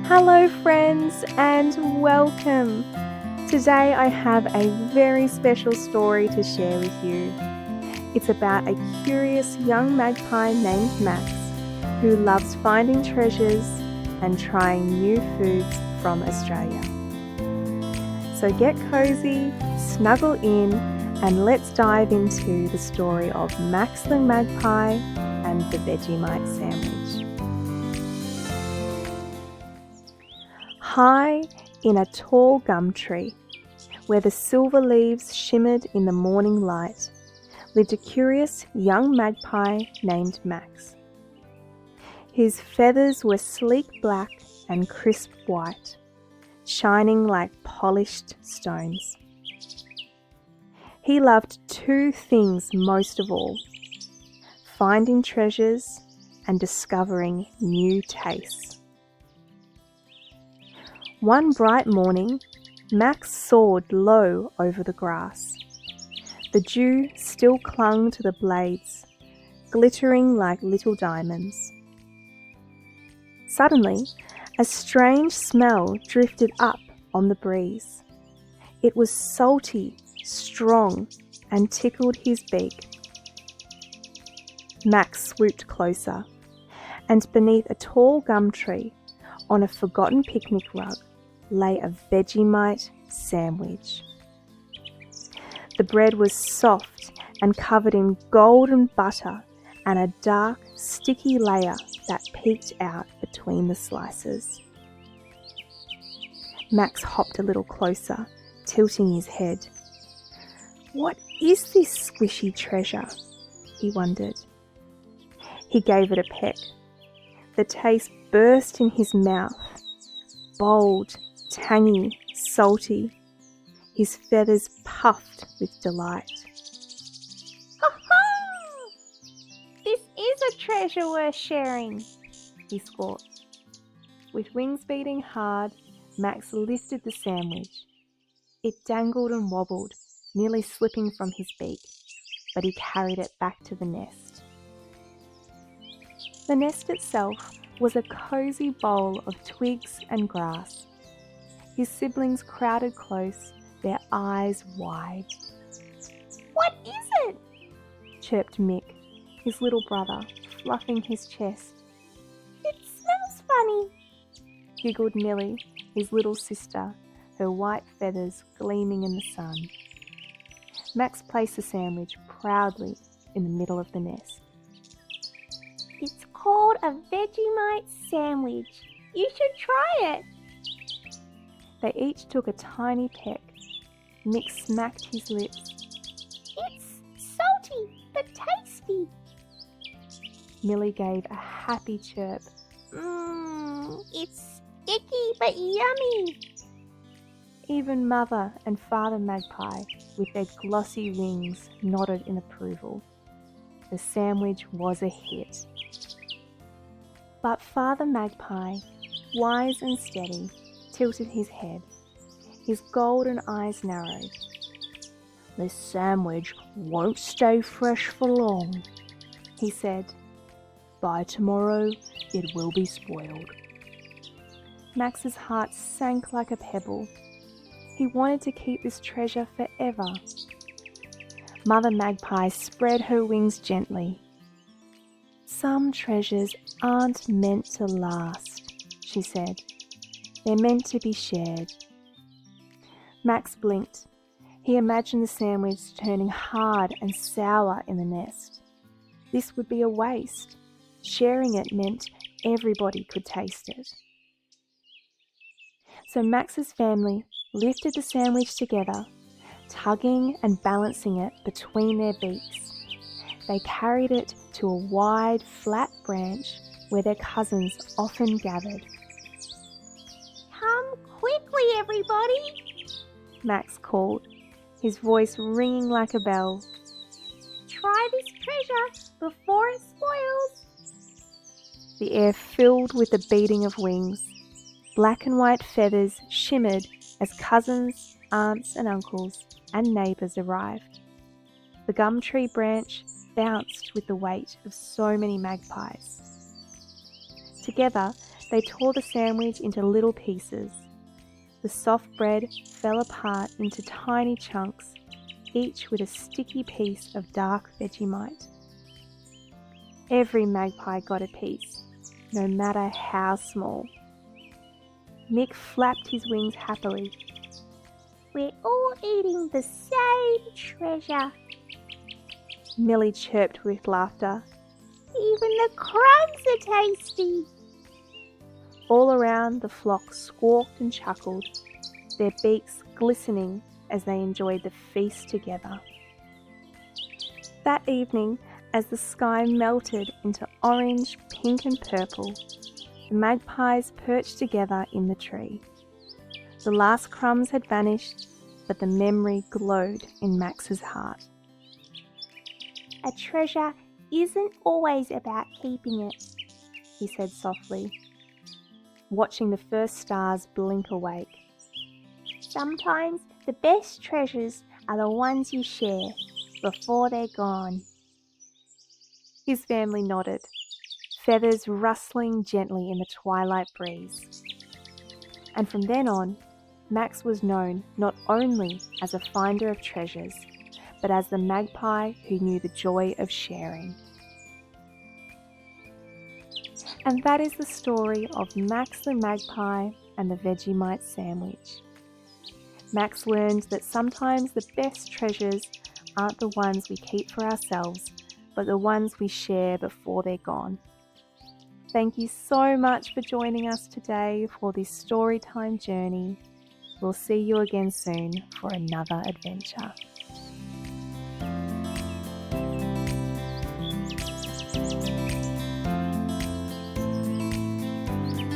Hello friends and welcome! Today I have a very special story to share with you. It's about a curious young magpie named Max who loves finding treasures and trying new foods from Australia. So get cozy, snuggle in, and let's dive into the story of Max the Magpie and the Vegemite sandwich. High in a tall gum tree, where the silver leaves shimmered in the morning light, lived a curious young magpie named Max. His feathers were sleek black and crisp white, shining like polished stones. He loved two things most of all: finding treasures and discovering new tastes. One bright morning, Max soared low over the grass. The dew still clung to the blades, glittering like little diamonds. Suddenly, a strange smell drifted up on the breeze. It was salty, strong, and tickled his beak. Max swooped closer, and beneath a tall gum tree, on a forgotten picnic rug, lay a Vegemite sandwich. The bread was soft and covered in golden butter and a dark, sticky layer that peeked out between the slices. Max hopped a little closer, tilting his head. What is this squishy treasure? He wondered. He gave it a peck. The taste burst in his mouth. Bold, tangy, salty. His feathers puffed with delight. Ha-ha! This is a treasure worth sharing, he squawked. With wings beating hard, Max lifted the sandwich. It dangled and wobbled, nearly slipping from his beak, but he carried it back to the nest. The nest itself was a cozy bowl of twigs and grass. His siblings crowded close, their eyes wide. What is it? Chirped Mick, his little brother, fluffing his chest. It smells funny, Giggled Millie, his little sister, her white feathers gleaming in the sun. Max placed the sandwich proudly in the middle of the nest. It's called a Vegemite sandwich. You should try it. They each took a tiny peck. Mick smacked his lips. It's salty but tasty. Millie gave a happy chirp. It's sticky but yummy. Even Mother and Father Magpie, with their glossy wings, nodded in approval. The sandwich was a hit. But Father Magpie, wise and steady, tilted his head. His golden eyes narrowed. "This sandwich won't stay fresh for long," he said. "By tomorrow, it will be spoiled." Max's heart sank like a pebble. He wanted to keep this treasure forever. Mother Magpie spread her wings gently. "Some treasures aren't meant to last," she said. "They're meant to be shared." Max blinked. He imagined the sandwich turning hard and sour in the nest. This would be a waste. Sharing it meant everybody could taste it. So Max's family lifted the sandwich together, tugging and balancing it between their beaks. They carried it to a wide, flat branch where their cousins often gathered. Come quickly, everybody, Max called, his voice ringing like a bell. Try this treasure before it spoils. The air filled with the beating of wings. Black and white feathers shimmered as cousins, aunts and uncles and neighbours arrived. The gum tree branch bounced with the weight of so many magpies. Together, They tore the sandwich into little pieces. The soft bread fell apart into tiny chunks, each with a sticky piece of dark Vegemite. Every magpie got a piece, no matter how small. Mick flapped his wings happily. We're all eating the same treasure. Millie chirped with laughter. Even the crumbs are tasty. All around, the flock squawked and chuckled, their beaks glistening as they enjoyed the feast together. That evening, as the sky melted into orange, pink and purple, the magpies perched together in the tree. The last crumbs had vanished, but the memory glowed in Max's heart. A treasure isn't always about keeping it, he said softly, watching the first stars blink awake. Sometimes the best treasures are the ones you share before they're gone. His family nodded, feathers rustling gently in the twilight breeze. And from then on, Max was known not only as a finder of treasures, but as the magpie who knew the joy of sharing. And that is the story of Max the magpie and the Vegemite sandwich. Max learned that sometimes the best treasures aren't the ones we keep for ourselves, but the ones we share before they're gone. Thank you so much for joining us today for this storytime journey. We'll see you again soon for another adventure.